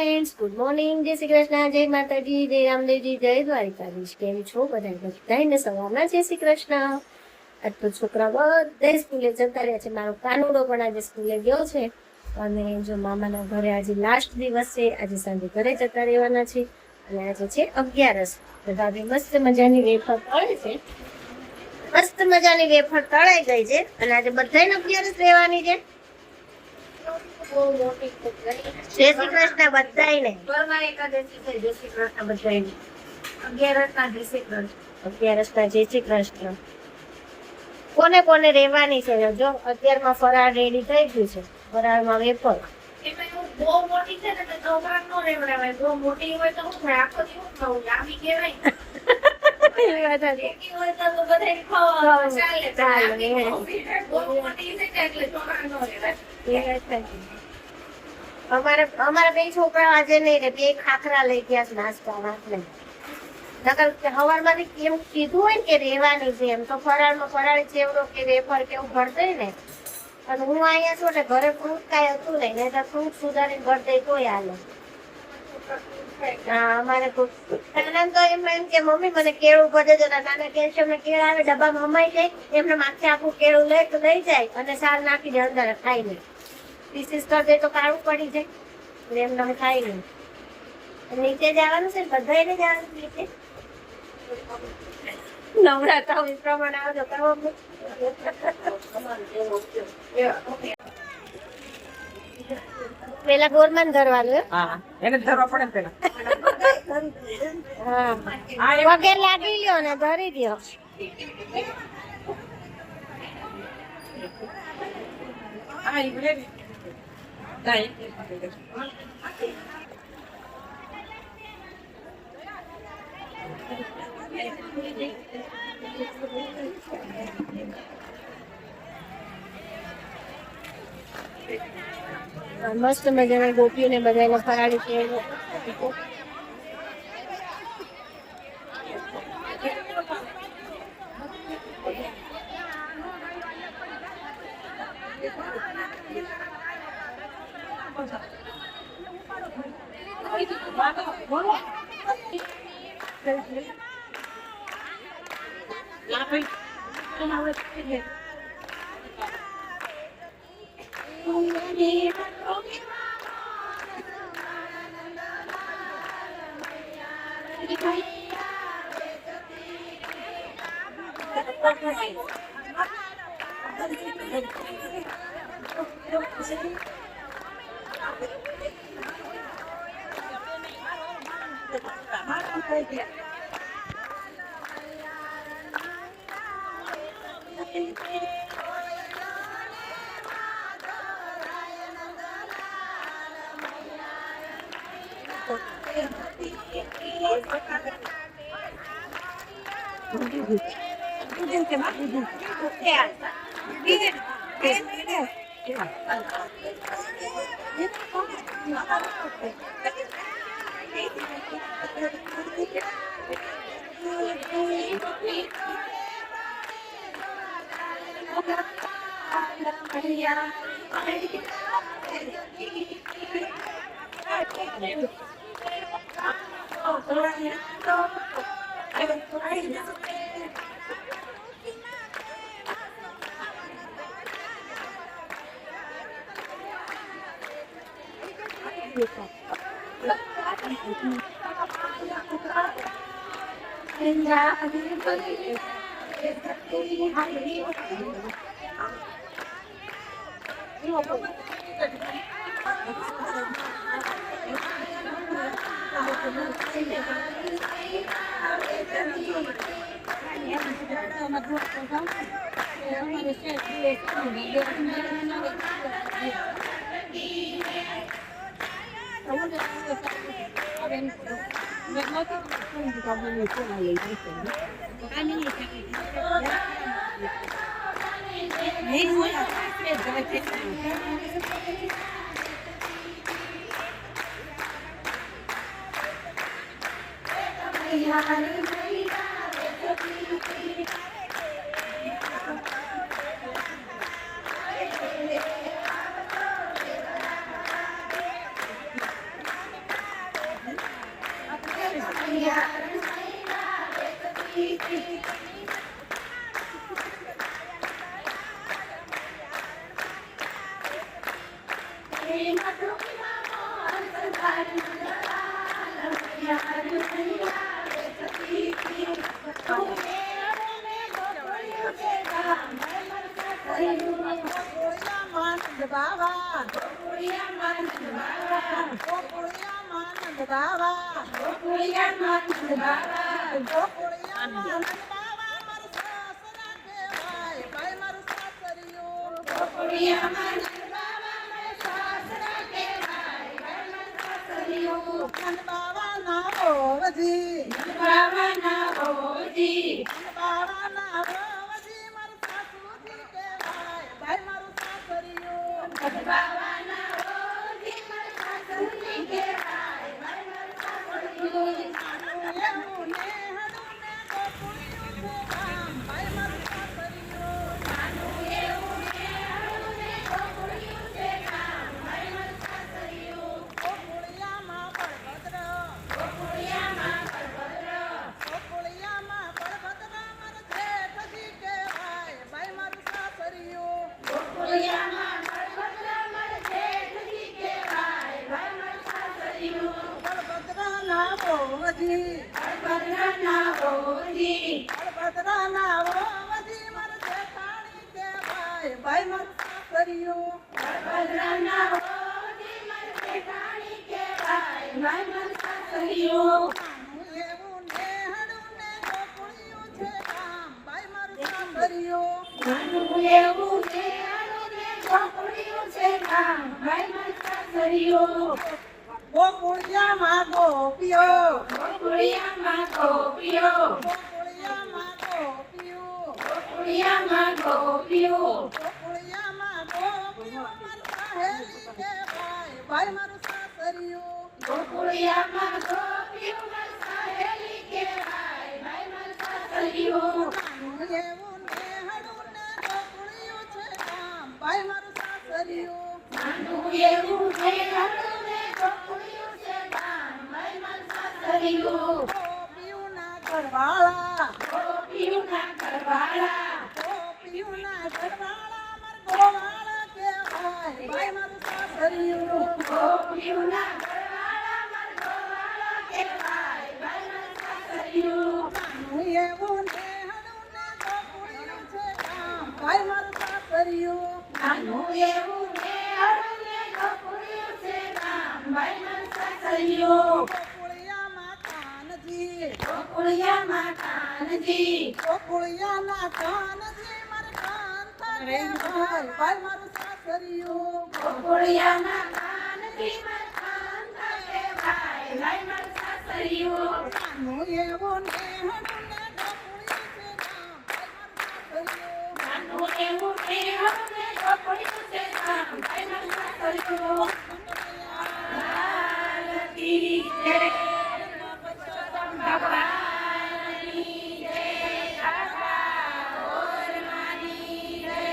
Friends, good morning, જય શ્રી કૃષ્ણ, જય માતાજી, જય રામદેવજી, જય દ્વારિકાધીશ. કેમ છો બધાને સવારના જય શ્રી કૃષ્ણ. આજ તો છોકરા બધા સ્કૂલે જતા રહ્યા છે. મારો કાનુડો પણ આજે સ્કૂલે ગયો છે અને જો મામાના ઘરે આજે લાસ્ટ દિવસ છે. આજે સાંજે ઘરે જતા રહેવાના છે અને આજે છે 11સ. તો ભાભી મસ્ત મજાની વેફર તળે છે. મસ્ત મજાની વેફર તળાઈ ગઈ છે અને આજે બધાને 11સ રહેવાની છે. જય શ્રી કૃષ્ણ બધાને. ઘરમાં એકાદશી છે. જય શ્રી કૃષ્ણ બધાને. 11સ ના જય શ્રી કૃષ્ણ. 11સ ના જય શ્રી કૃષ્ણ. કોને કોને રહેવાની છે? જો 11માં ફરાળ રેડી થઈ ગયું છે. ફરાળમાં વેફર. બહુ મોટી છે ને તો છોકરા નો રેવડાવાય. બહુ મોટી હોય તો હું આખો દિવસ ખાવું લાંબી કહેવાય. અમારા બે છોકરા આજે નહીં રે. બે ખાખરા લઈ ગયા છે નાસ્તા. સવાર માંથી એમ કીધું હોય ને કે રેવાની છે એમ તો ફરાળમાં ફરાળી ચેવડો કે વેફર કે એવું ભરતે ને. અને હું અહીંયા છું ને ઘરે ફ્રૂટ કાંઈ હતું નહીં ને તો ફ્રૂટ સુધારીને ભરતે તોય હાલે. અમારે તો એમ કે મમ્મી મને કેળું ભરે છે. નાના કેલ્શિયમ ના કેળા આવે ડબ્બામાં હમાઈ જાય એમને માથે આખું કેળું લઈ જાય અને સાર નાખી દે અંદર ખાઈ લે. પીસીસ કરી દે તો કાળું પડી જાય એટલે એમને ખાઈ લે. નીચે જવાનું છે બધાને જવાનું નીચે. નવરાત્રા એ પ્રમાણે આવજો કરવા. પેલા ગોરમાન ધરવાનું. હા એને ધરવા પડે પેલા. હા વગેર લાગી લ્યો ને ધરી દો. હા ઈ બોલે તાઈ મસ્ત મજાના ગોપીઓને બધાને ફરાળી છે. ગોકુળિયામાં ગોપીઓ ગોકુળિયામાં ગોપીઓ ગોકુળિયામાં ગોપીઓ ગોકુળિયામાં ગોપીઓ ગોકુળિયામાં ગોપીઓ મારી સહેલી કહેવાય ભાઈ મારું સાસરિયું ગોકુળિયામાં ગોપીઓ મારી સહેલી કહેવાય ભાઈ મારી સાસરીઓ નાનું એવું નેહડું ને ગોકુળિયું છે ગામ ભાઈ મારું સાસરિયું નાનું એવું નેહડું ને ગોકુળિયું છે ગામ ભાઈ મારી સાસરીઓ ગોપીઓના ઘરવાળા ગોપીઓના ઘરવાળા ગોપીઓના ઘરવાળા માર ગોવાળા કહેવાય ભાઈ મારું સાસરિયું ગોપીઓના ઘરવાળા માર ગોવાળા કહેવાય ભાઈ મારી સાસરીઓ નાનું એવું નેહડું ને ગોકુળિયું છે ગામ ભાઈ મારું સાસરિયું નાનું એવું નેહડું ને ગોકુળિયું છે ગામ ભાઈ મારી સાસરીઓ ગોકુળિયામાં કાનજી ગોકુળિયામાં કાનજી ગોકુળિયાના કાનજી મારે કાંતા કહેવાય ભાઈ મારું સાસરિયું ગોકુળિયાના કાનજી માર કાંતા કહેવાય ભાઈ મારી સાસરીઓ નાનું એવું નેહડું ને ગોકુળિયું છે ગામ ભાઈ મારું સાસરિયું નાનું એવું નેહડું ને ગોકુળિયું છે ગામ ભાઈ મારી સાસરીઓ લાલ કી જય ભગવાનની જય કાકા ઓર માની જય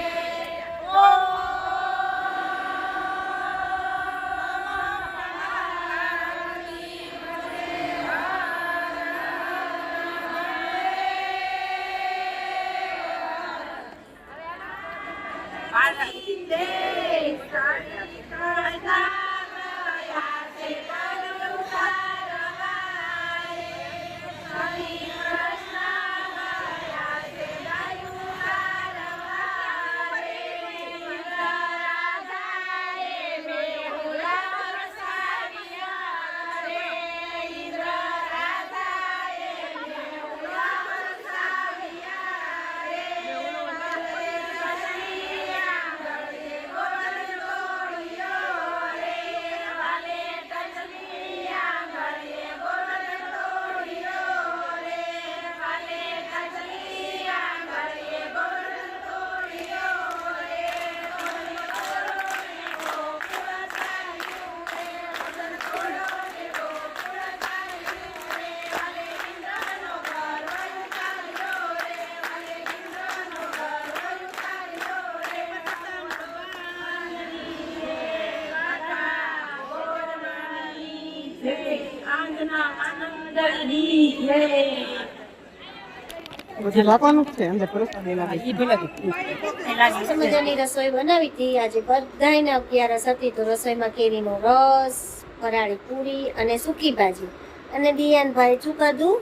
બધું લાવવાનું જ છે અંદર પ્રસાદી લાગે ઈ પેલા સરસ મજાની રસોઈ બનાવી હતી આજે બધાયને 11 હતી તો રસોઈમાં કેરીનો રસ ફરાળી પૂરી અને સૂકી ભાજી. અને દિયાનભાઈ શું ખાધું?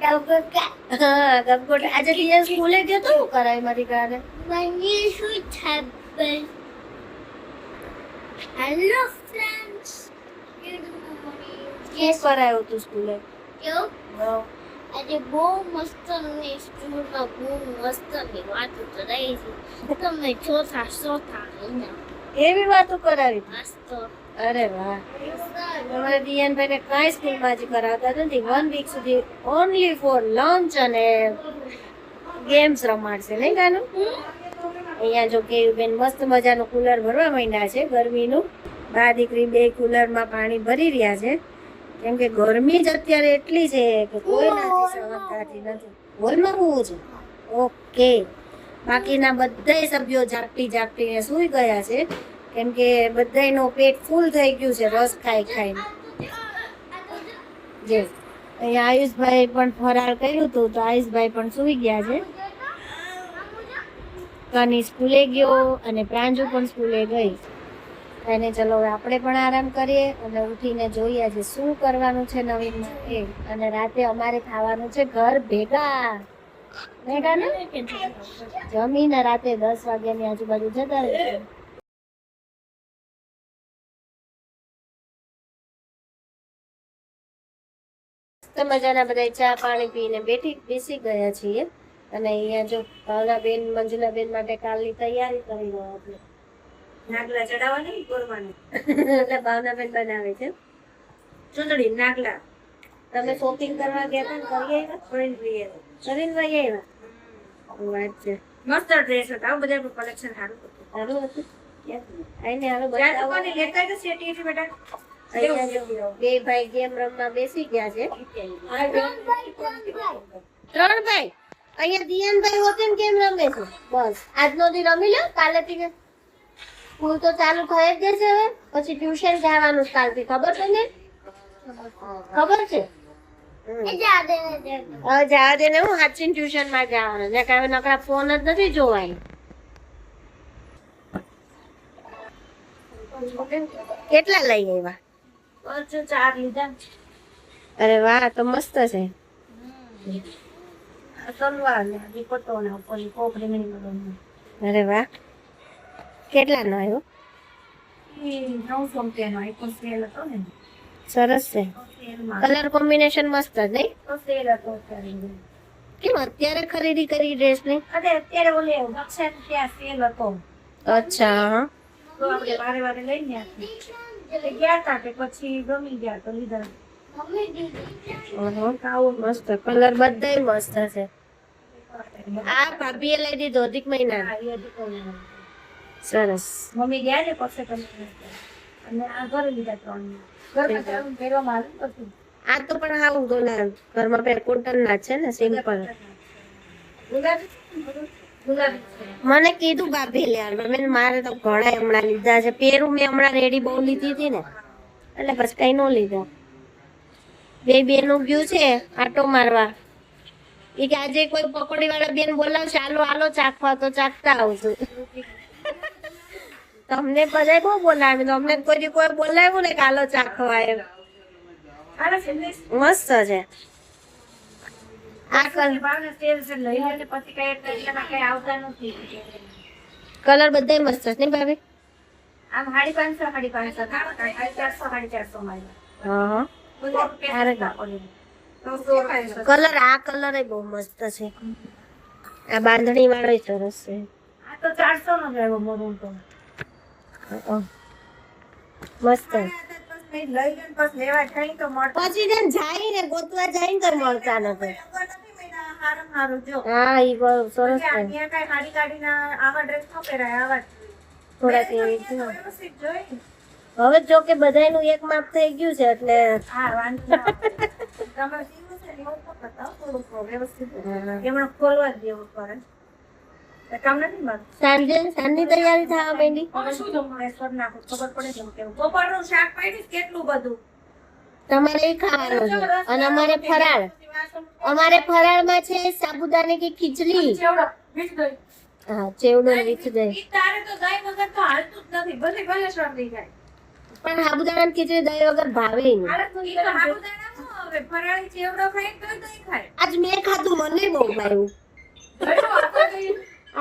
ગબગોટા. હા, ગબગોટા. આજે દિયાન સ્કૂલે ગયો તો શું કરાય મારી ઘરે? હેલો ફ્રેન્ડ્સ, શું કરાયું તું સ્કૂલે? આજે બહુ મસ્ત ની સ્કૂલમાં બહુ મસ્ત ની વાતો કરાઈ છે. તમે ચોથા અહીંયા એવી વાતો કરાવી? મસ્ત. અરે વાહ. અમારે દિયાનભાઈને કાંઈ સ્કૂલમાં જ કરાવતા નથી. 1 વીક સુધી ઓનલી ફોર લંચ અને ગેમ્સ રમાડશે નહીં કાનું? અહીંયા જો કે બેન મસ્ત મજાનું કુલર ભરવા માંડ્યા છે ગરમીનું. બા દીકરી બે કુલરમાં પાણી ભરી રહ્યા છે, કેમ કે ગરમી જ અત્યારે એટલી છે કે કોઈનાથી સહન થતી નથી. હોલમાં હોવું છે. ઓકે. બાકીના બધા સભ્યો જાગટીને સૂઈ ગયા છે, કેમ કે બધાયનો પેટ ફૂલ થઈ ગયું છે રસ ખાઈને. જે અહીંયા આયુષભાઈ પણ ફરાળ કર્યું હતું તો આયુષભાઈ પણ સૂઈ ગયા છે. કની સ્કૂલે ગયો અને પ્રાંજુ પણ સ્કૂલે ગઈ. અને ચલો હવે આપણે પણ આરામ કરીએ અને ઉઠીને જોઈએ છે શું કરવાનું છે નવીનમાં એ. અને રાતે અમારે ખાવાનું છે ઘર ભેગા. ભેગા ને જમીને રાતે 10 વાગ્યાની આજુબાજુ જતા રહેશે. મસ્ત મજાના બધા ચા પાણી પીને બેસી ગયા છીએ. અને અહીંયા જો ભાવનાબેન મંજુલાબેન માટે કાલની તૈયારી કરી રહ્યા છે. નાગલા ચડાવવાની કોરવાની એટલે ભાવનાબેન બનાવે છે ચૂંદડી નાગલા. તમે શોપિંગ કરવા ગયા હતા ને કરી આવ્યા? વાત છે. મસ્ત ડ્રેસ હતા. આવું બધા કલેક્શન સારું હતું. સારું હતું. આઈને હાલો ત્યાં બતાવો. દુકાને લેતા જ શેટી છે બેટા. અહીંયા જો બે ભાઈ ગેમ રમવા બેસી ગયા છે. 3 ભાઈ. અહીંયા દિયાનભાઈ હોતે ને કેમ રમે છે? બસ આજનો દી રમી લો. કાલેથી સ્કૂલ તો ચાલુ થઈ જ જશે હવે. પછી ટ્યુશન જવાનું કાલથી. ખબર છે ને? ખબર છે. હવે જવા દે ને. હું હાચીન ટ્યુશન માં જવાનું. ને કાંઈ નકરા ફોન જ નથી જોવાય. કેટલા લઈ આવ્યા? 4 લીધા. અરે વાહ, તો મસ્ત છે. સલવાર ને દુપટ્ટો ને ઉપર કોપરી મિની. અરે વાહ, કેટલા નો આવ્યો? 900 રૂપિયાનો આઈફોન સેલ હતો ને. સરસ છે. સેલમાં કલર કોમ્બિનેશન મસ્ત જ નહીં? તો સેલ હતો અત્યારે. કેમ અત્યારે ખરીદી કરી ડ્રેસ ની? અત્યારે ઓલે દક્ષિણ ત્યાં સેલ હતો અચ્છા. હા. તો આપણે વારે લઈને એટલે ગયા તા કે પછી ગમી ગયા તો લીધા. આવું મસ્ત કલર બધાય મસ્ત છે. આ ભાભીએ લઈ દીધો અધિક મહિના. સરસ. મમ્મી ગયા ને પછી તમે અને આ ઘરે લીધા 3. ઘરમાં ચાલુ પહેરવામાં આવ્યું પછી આ તો પણ હાવું ગોલા ઘરમાં પેર કોટન ના છે ને, સિમ્પલ. ગુલાબી મને કીધું ભાભી લે મેં મારે તો ઘણા હમણાં લીધા છે. પેરું મેં હમણાં રેડી બહુ લીધી હતી ને એટલે પછી કઈ નો લીધા. બે બેનું ગયું છે આટો મારવા. એ કે આજે કોઈ પકોડી વાળા બેન બોલાવશે, આલો ચાખવા, તો ચાખતા આવશું. તમને બધા બહુ બોલાવે, અમને કોઈ બોલાવ્યું ને કે આલો ચાખવા એમ. મસ્ત છે. આ કલર બધા મસ્ત છે ને ભાભી? આમ 550 450 માં હા. કલર આ કલર બહુ મસ્ત છે. આ બાંધણી વાળો સરસ છે. આ તો 400 નો જ આવ્યો મરૂન તો. મસ્ત. લઈ લઈને બસ લેવા થઈ તો મળતા પછી જેમ જાય ને ગોતવા જાય ને તો મળતા નથી. હારું જો હા ઈ બહુ સરસ છે. અહીંયા કઈ હાડી કાઢીને આવા ડ્રેસ ન પહેરાય. આવા થોડાક એવી છે. વ્યવસ્થિત જોઈ. હવે જો કે બધાયનું એક માપ થઈ ગયું છે એટલે હા વાંધો ના આવે. તમે સીવું છે ને એવું તો બતાવો થોડુંક વ્યવસ્થિત. એમણે ખોલવા જ દેવું પડે. તો કામ નથી મળતું. સાંજની તૈયારી થવા માંડી. હવે શું જમવું એ સર નાખું ખબર પડે છે કેવું. બપોરનું શાક પાડીશ કેટલું બધું. તમારે ઈ ખાવાનું છે અને અમારે ફરાળમાં છે સાબુદાણા ની ખીચડી. ચેવડો વીસ દઈ. હા, ચેવડો રીત દે. ઈ તારે તો દહીં વગર તો હાલતું જ નથી. બધી ભલે શરદી જાય. પણ સાબુદાણાની ખીચડી દહીં વગર ભાવે નહીં. હવે ફરાળી ચેવડો ખાય તો દહીં ખાય. આજ મેં ખાધું, મને બહુ ભાવ્યું.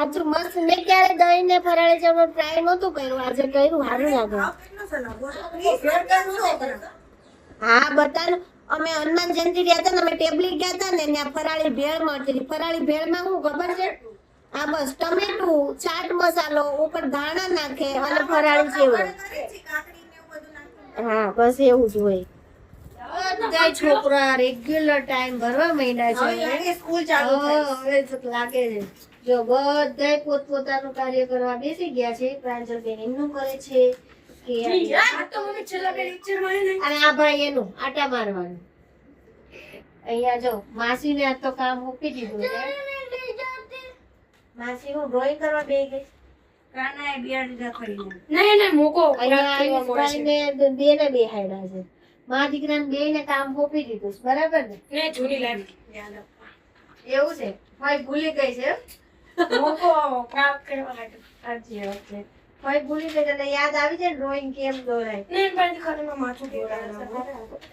આજ મસ્ત. મેં ક્યારે દહીં ને ફરાળી ચેવડો ટ્રાય નહોતું કર્યું, આજે કર્યું, સારું લાગે. આ કેટલો સલાહ બોલો. ઘર ઘરનું શું કરે? હા બતાવો. અમે હનુમાન જયંતિ ગયા હતા ને, અમે ટેબલી ગયા હતા ને, ત્યાં ફરાળી ભેળ મળતી હતી. ફરાળી ભેળમાં શું ખબર છે? આ બસ ટમેટું, ચાટ મસાલો, ઉપર ધાણા નાખે અને ફરાળી ચેવડો. કરે છે કાકડી ને એવું બધું નાખીને. હા બસ એવું જ હોય. બધા છોકરા રેગ્યુલર ટાઈમ ભરવા માંડ્યા હવે છે. લાગે સ્કૂલ ચાલુ થાય. હવે તો લાગે છે. જો બધા પોતપોતાનું કાર્ય કરવા બેસી ગયા છે. પ્રાંજલબેન એમનું કરે છે કે અને આ ભાઈ એનું આટા મારવાનું. અહીંયા જો માસીને આજ તો કામ મૂકી દીધું છે. માસી હું ડ્રોઈંગ કરવા બે ગઈ. કાનાએ બિયાડ દીધા કરીને. અહીંયા આયુષભાઈને બેને બેહાડ્યા છે. મા દીકરાને બેયને કામ સોંપી દીધું છે. બરાબર ને? એવું છે? ભાઈ ભૂલી ગઈ છે. સાચી વાત છે. ભાઈ ભૂલી ગઈ તને યાદ આવી જાય ડ્રોઈંગ કેમ દોરાય?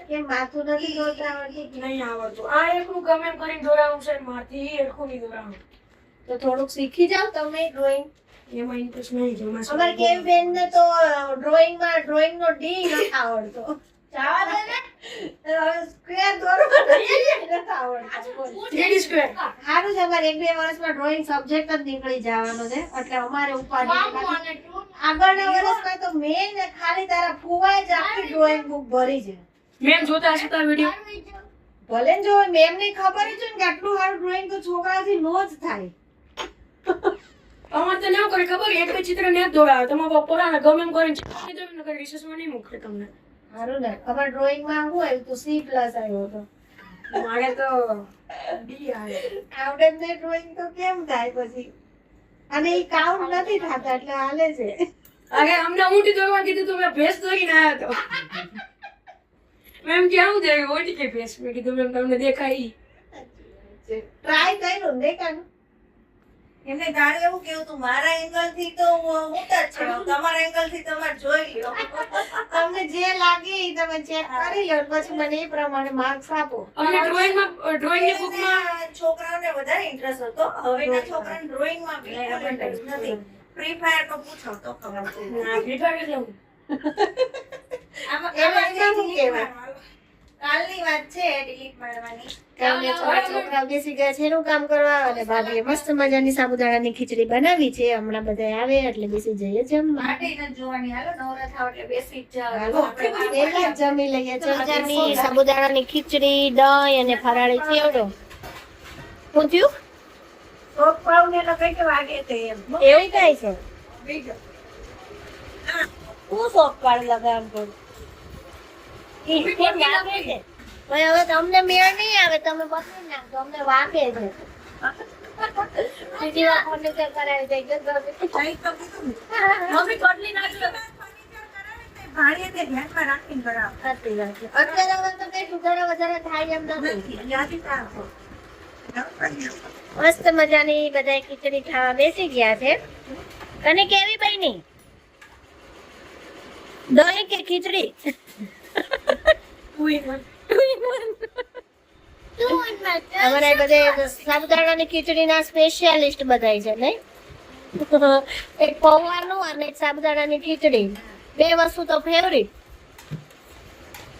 કેમ માથું નથી દોરતા આવડતી? તો થોડુંક શીખી જાવ તમે ડ્રોઈંગ. અમારે કેવી બેન ને તો ડ્રોઈંગ નો ડી નથી આવડતો. જવા દે ને. સ્ક્વેર દોરવા નથી આવડતો. સારું છે, અમારે 1-2 વર્ષમાં ડ્રોઈંગ સબ્જેક્ટ જ નીકળી જવાનો છે, એટલે અમારે ઉપાધિ નથી. આગળના વર્ષમાં તો મેં ને ખાલી તારા ફુવાએ જ આખી ડ્રોઈંગ બુક ભરી છે. ભલે ને જો મેમ ને ખબર જ છે ને કે આટલું સારું ડ્રોઈંગ તો છોકરાથી નો જ થાય. અમારે તો ના કરે ખબર, એક ચિત્ર ને દોડાવે તમારા પપ્પા ગમે એમ કરીને રિસર્ચમાં નહીં મોકલે તમને. સારું ને. અમારે ડ્રોઈંગ માં શું આવ્યું તું? C+ આવ્યો હતો. મારે તો ડી આવે. આવડે ને ડ્રોઈંગ તો કેમ થાય પછી? અને એ કાઉન્ટ નથી થતા એટલે હાલે છે. અરે અમને ઊંટી દોરવા કીધું તો મેં ભેંસ દોરીને આવ્યો હતો. મેમ કેવું થયું? ઓટી કે ભેંસ? મેં કીધું મેમ તમને દેખાય. ટ્રાય કર્યું ને દેખાનું. એમને તારે એવું કેવું તું મારા એંગલ થી તો ઊંટા જ છે, તમારા એંગલ થી તમારે જોઈ લો. તમને જે લાગે એ તમે ચેક કરી લો, પછી મને એ પ્રમાણે માર્ક્સ આપો. અમને ડ્રોઈંગની બુકમાં છોકરાઓને વધારે ઇન્ટરેસ્ટ હતો. હવેના છોકરાને ડ્રોઈંગ માં બી ઇન્ટરેસ્ટ નથી. ફ્રી ફાયર તો પૂછો તો ખબર છે. ભેટા એટલે હું આમાં શું કહેવાય? કાલની વાત છે ડિલીટ મારવાની. કાલે છોકરા બેસી ગયા છે એનું કામ કરવા, અને ભાભીએ મસ્ત મજાની સાબુદાણાની ખીચડી બનાવી છે. હમણાં બધા આવે એટલે બેસી જઈએ જમવા. માટે ન જોવાની. હાલો નવરા થાવ એટલે બેસી જ જાવ. હાલો, પહેલા જ જમી લઈએ. ચમચાની સાબુદાણાની ખીચડી, દહીં અને ફરાળી ચેવડો. શું થયું? શોખ પાવ ને તો કઈ વાગે તે એમ. એવું કઈ છે? હું શોખ પાડી લગામ કરું. ભાઈ હવે તમને મેળ નહીં આવે, તમે બદલી નાખો, અમને વાગે છે. બીજી વાર ફર્નિચર કરાવી દઈ ગયો. કઈ તો કીધું ને. મમ્મી કટલી નાખી. ફર્નિચર કરાવે તે ભાડે તે ધ્યાનમાં રાખીને કરાવો. સાચી વાત છે. અત્યારે હવે તો કઈ સુધારા વધારા થાય એમ નથી. યાદી રાખો. મસ્ત મજાની બધા ખીચડી ખાવા બેસી ગયા છે. તને કેવી બની? દહીં કે ખીચડી? અમારા બધે સાબુદાણાની ખીચડીના સ્પેશિયાલિસ્ટ બધાય છે નહીં? એક પૌવાનું અને એક સાબુદાણાની ખીચડી, બે વસ્તુ તો ફેવરિટ.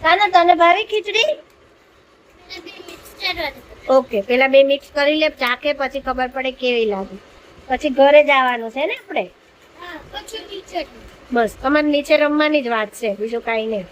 કાના તને ભાવી ખીચડી? ઓકે, પેલા બે મિક્સ કરી લે, ચાખે પછી ખબર પડે કેવી લાગે. પછી ઘરે જવાનું છે ને આપણે. બસ તમારે નીચે રમવાની જ વાત છે, બીજું કાંઈ નહીં.